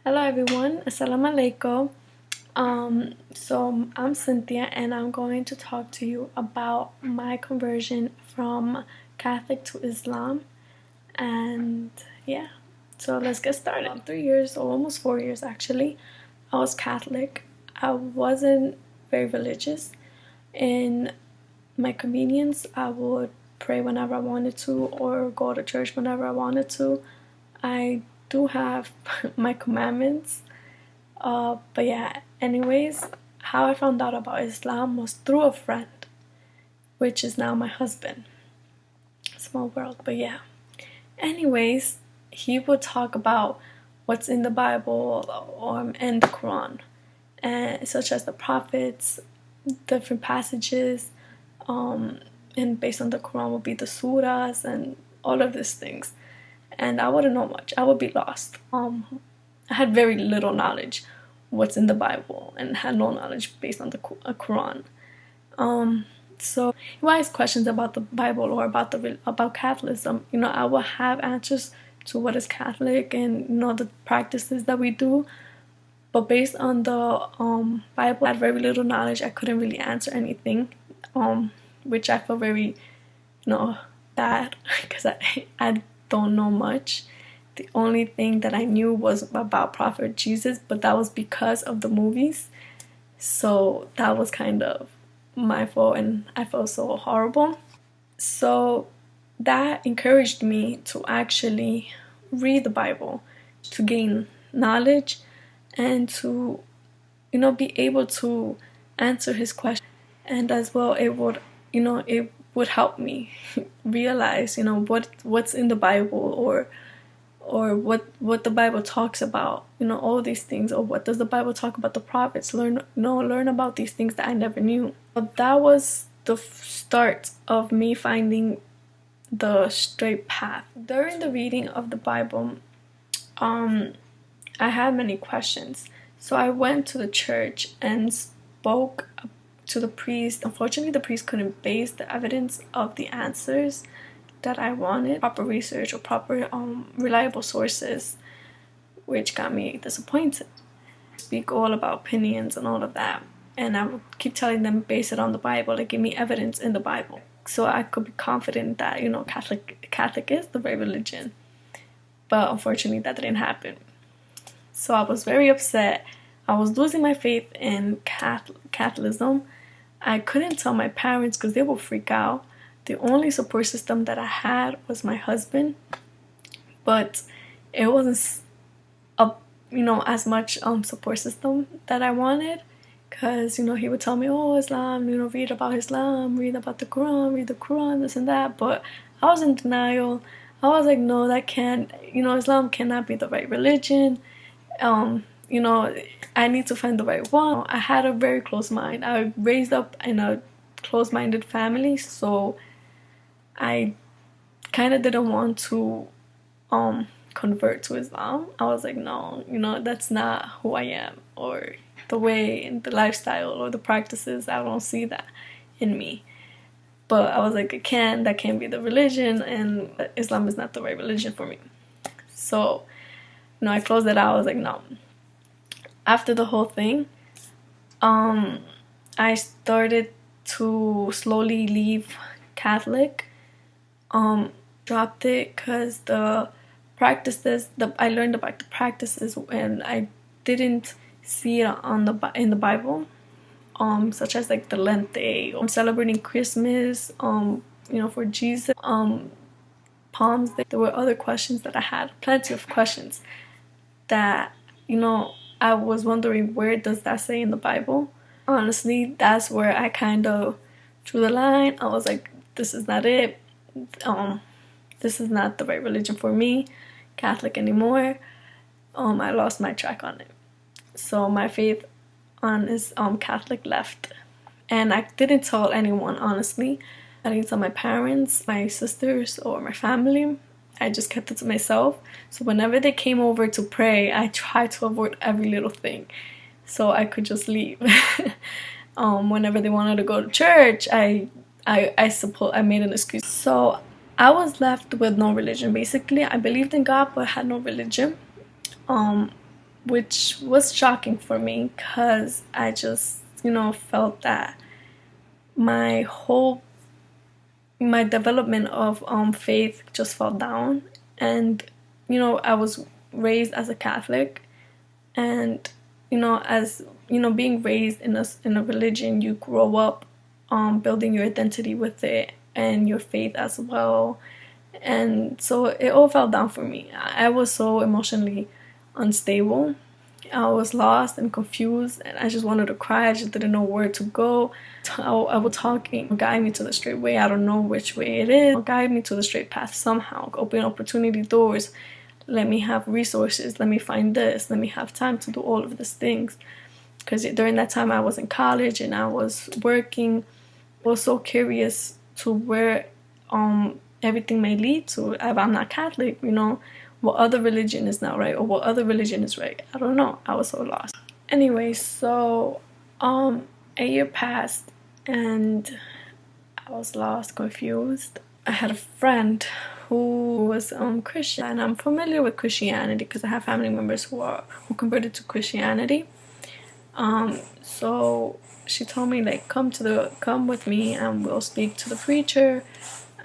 Hello everyone, Assalamu alaikum. So I'm Cynthia and I'm going to talk to you about my conversion from Catholic to Islam. And yeah, so let's get started. About 3 years or almost 4 years actually, I was Catholic. I wasn't very religious. In my convenience, I would pray whenever I wanted to or go to church whenever I wanted to. I do have my commandments. But yeah, anyways, how I found out about Islam was through a friend, which is now my husband. Small world, but yeah. Anyways, he would talk about what's in the Bible and the Quran, and such as the prophets, different passages, and based on the Quran would be the surahs and all of these things. And I wouldn't know much. I would be lost. I had very little knowledge what's in the Bible and had no knowledge based on the Quran. So if I ask questions about the Bible or about Catholicism, I will have answers to what is Catholic and the practices that we do. But based on the Bible, I had very little knowledge. I couldn't really answer anything, which I feel very, bad because I don't know much. The only thing that I knew was about Prophet Jesus, but that was because of the movies. So that was kind of my fault and I felt so horrible. So that encouraged me to actually read the Bible, to gain knowledge and to, be able to answer his questions. And as well, it would help me realize, what's in the Bible or what the Bible talks about, all these things, or what does the Bible talk about the prophets, learn about these things that I never knew. But that was the start of me finding the straight path. During the reading of the Bible, I had many questions. So I went to the church and spoke to the priest. Unfortunately, the priest couldn't base the evidence of the answers that I wanted, proper research or proper reliable sources, which got me disappointed. Speak all about opinions and all of that, and I would keep telling them base it on the Bible, like give me evidence in the Bible, so I could be confident that Catholic is the right religion. But unfortunately, that didn't happen. So I was very upset. I was losing my faith in Catholicism. I couldn't tell my parents because they would freak out. The only support system that I had was my husband, but it wasn't as much support system that I wanted, because he would tell me, oh, Islam, read about Islam, read about the Quran, read the Quran, this and that. But I was in denial. I was like, no, that can't, Islam cannot be the right religion. I need to find the right one. I had a very close mind. I raised up in a close-minded family, so I kind of didn't want to convert to Islam. I was like, no, that's not who I am, or the way and the lifestyle or the practices. I don't see that in me. But I was like, that can't be the religion, and Islam is not the right religion for me. So, I closed it out. I was like, no. After the whole thing, I started to slowly leave Catholic. Dropped it because the practices, I learned about the practices and I didn't see it in the Bible, such as like the Lent Day, celebrating Christmas, for Jesus, Palms Day. There were other questions that I had, plenty of questions that, I was wondering, where does that say in the Bible? Honestly, that's where I kind of drew the line. I was like, this is not it. This is not the right religion for me, Catholic anymore. I lost my track on it. So my faith on is Catholic left. And I didn't tell anyone, honestly. I didn't tell my parents, my sisters, or my family. I just kept it to myself. So whenever they came over to pray, I tried to avoid every little thing so I could just leave. Whenever they wanted to go to church, I made an excuse. So I was left with no religion. Basically, I believed in God but had no religion. which was shocking for me because I just, felt that my whole my development of faith just fell down. And I was raised as a Catholic, and as being raised in a religion, you grow up building your identity with it and your faith as well. And so it all fell down for me. I was so emotionally unstable. I was lost and confused, and I just wanted to cry. I just didn't know where to go. I would talking, guide me to the straight way. I don't know which way it is. Guide me to the straight path somehow. Open opportunity doors. Let me have resources. Let me find this. Let me have time to do all of these things. Because during that time, I was in college and I was working. I was so curious to where everything may lead to. If I'm not Catholic, what other religion is not right, or what other religion is right. I don't know. I was so lost. Anyway, so a year passed and I was lost, confused. I had a friend who was Christian, and I'm familiar with Christianity because I have family members who converted to Christianity. So she told me, like, come with me and we'll speak to the preacher,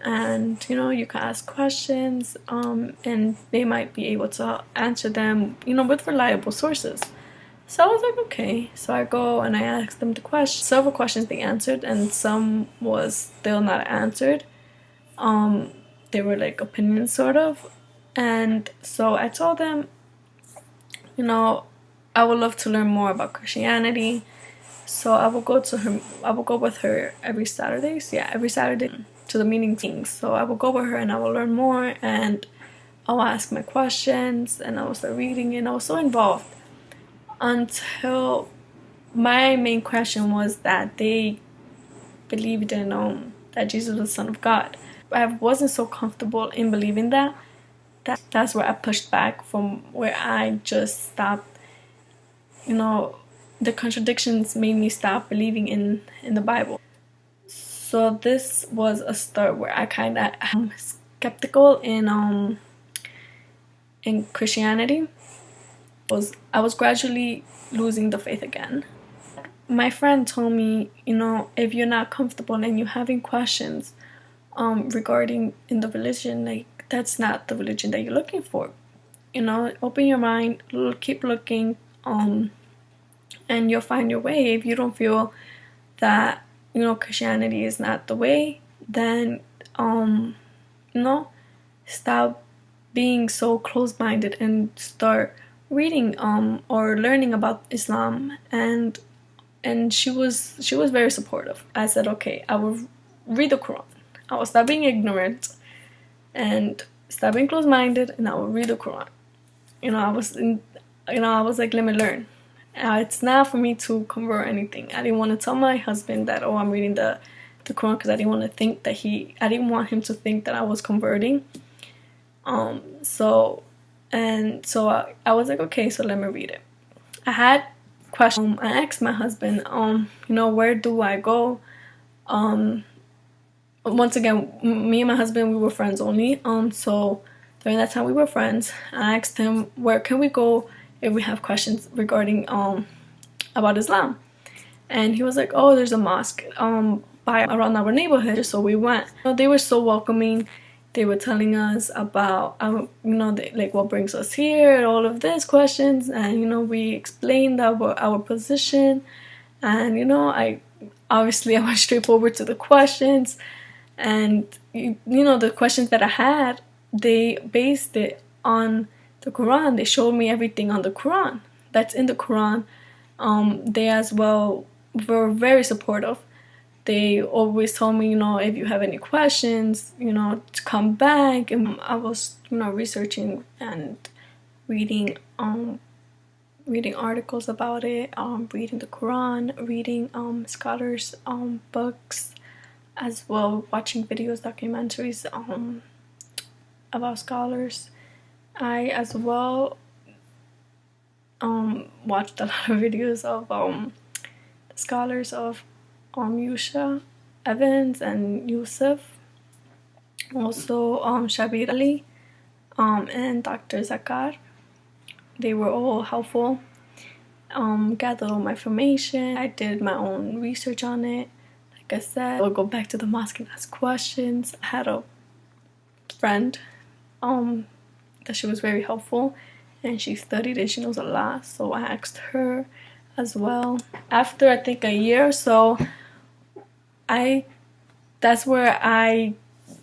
and you can ask questions, and they might be able to answer them with reliable sources. So I was like, okay. So I go and I ask them the question. Several questions they answered, and some was still not answered. They were like opinions, sort of. And so I told them, I would love to learn more about Christianity. So I will go with her every Saturday. So yeah, every Saturday to the meetings. So I will go with her and I will learn more, and I'll ask my questions, and I will start reading, and I was so involved until my main question was that they believed in that Jesus was the Son of God. I wasn't so comfortable in believing that. That's where I pushed back, from where I just stopped. The contradictions made me stop believing in the Bible. So this was a start where I kind of am skeptical in Christianity. I was gradually losing the faith again. My friend told me, if you're not comfortable and you're having questions regarding in the religion, like, that's not the religion that you're looking for. Open your mind, keep looking, and you'll find your way. If you don't feel that Christianity is not the way, then stop being so close-minded and start reading or learning about Islam. And she was very supportive. I said, okay, I will read the Quran. I will stop being ignorant and stop being close-minded, and I will read the Quran. I was like, let me learn. It's not for me to convert anything. I didn't want to tell my husband that, I'm reading the Quran, because I didn't want him to think that I was converting. So I was like, okay, so let me read it. I had questions. I asked my husband, where do I go? Once again, me and my husband, we were friends only. So during that time we were friends. I asked him, where can we go if we have questions regarding about Islam? And he was like, oh, there's a mosque around our neighborhood. So we went. They were so welcoming. They were telling us about what brings us here, all of these questions, and we explained our position, and I went straight forward to the questions. And the questions that I had, they based it on the Quran. They showed me everything on the Quran that's in the Quran. They as well were very supportive. They always told me, if you have any questions, to come back. And I was, researching and reading articles about it, reading the Quran, reading scholars' books, as well watching videos, documentaries about scholars. I as well watched a lot of videos of the scholars of Yusha Evans and Yusuf, also Shabir Ali, and Dr. Zakar. they were all helpful. Gathered all my information. I did my own research on it. Like I said, I would go back to the mosque and ask questions. I had a friend that she was very helpful, and she studied and she knows a lot, so I asked her as well. After I think a year or so, that's where I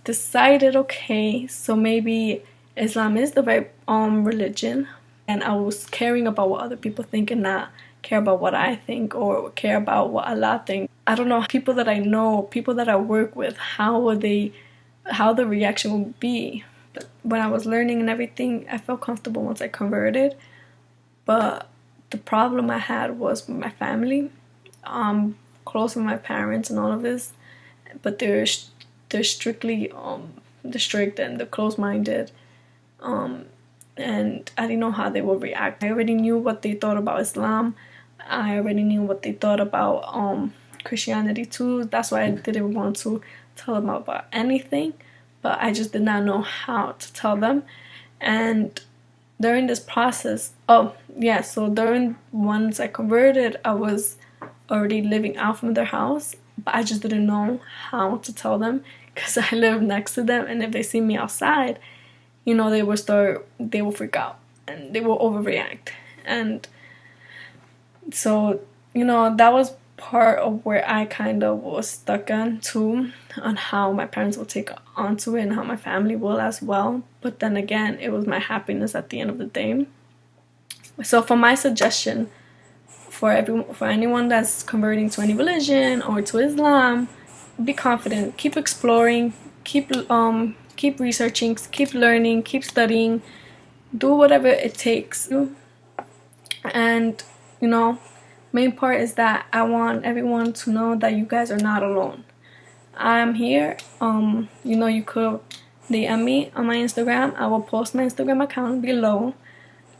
decided, okay, so maybe Islam is the right religion, and I was caring about what other people think and not care about what I think or care about what Allah thinks. I don't know, people that I know, people that I work with, how the reaction would be. But when I was learning and everything, I felt comfortable once I converted. But the problem I had was with my family. Close with my parents and all of this, but they're strictly the strict and the close-minded, and I didn't know how they would react. I already knew what they thought about Islam. I already knew what they thought about Christianity too. That's why I didn't want to tell them about anything, but I just did not know how to tell them. And during this process, so during once I converted, I was already living out from their house, but I just didn't know how to tell them because I live next to them, and if they see me outside, you know, they will freak out and they will overreact. And so, you know, that was part of where I kind of was stuck on too, on how my parents will take onto it and how my family will as well. But then again, it was my happiness at the end of the day. So for my suggestion for anyone that's converting to any religion or to Islam, be confident, keep exploring, keep researching, keep learning, keep studying, do whatever it takes. And you know, main part is that I want everyone to know that you guys are not alone. I'm here. You know, you could DM me on my Instagram. I will post my Instagram account below.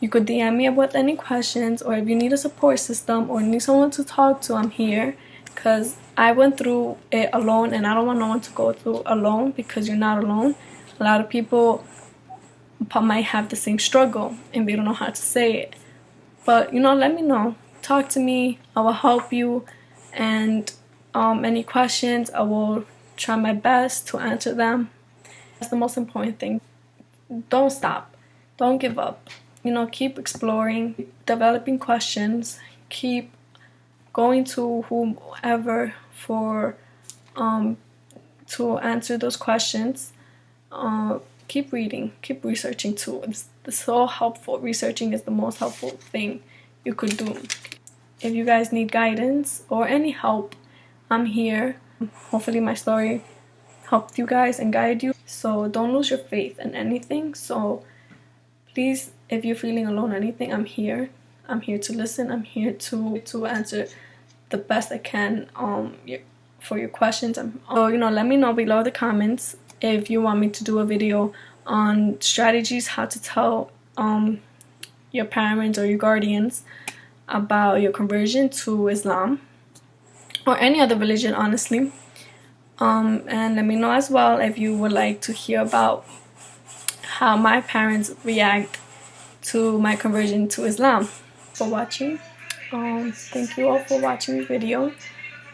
You could DM me with any questions, or if you need a support system or need someone to talk to, I'm here. Because I went through it alone, and I don't want no one to go through alone, because you're not alone. A lot of people might have the same struggle and they don't know how to say it. But, you know, let me know. Talk to me. I will help you. And any questions, I will try my best to answer them. That's the most important thing. Don't stop. Don't give up. You know, keep exploring, developing questions. Keep going to whomever for to answer those questions. Keep reading. Keep researching too. It's so helpful. Researching is the most helpful thing you could do. If you guys need guidance or any help, I'm here. Hopefully my story helped you guys and guide you. So don't lose your faith in anything. So please, if you're feeling alone or anything, I'm here. I'm here to listen. I'm here to answer the best I can for your questions. So, you know, let me know below the comments if you want me to do a video on strategies how to tell your parents or your guardians about your conversion to Islam or any other religion, honestly. And let me know as well if you would like to hear about how my parents react to my conversion to Islam. For watching. Thank you all for watching the video.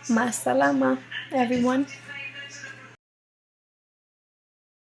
Ma salama, everyone.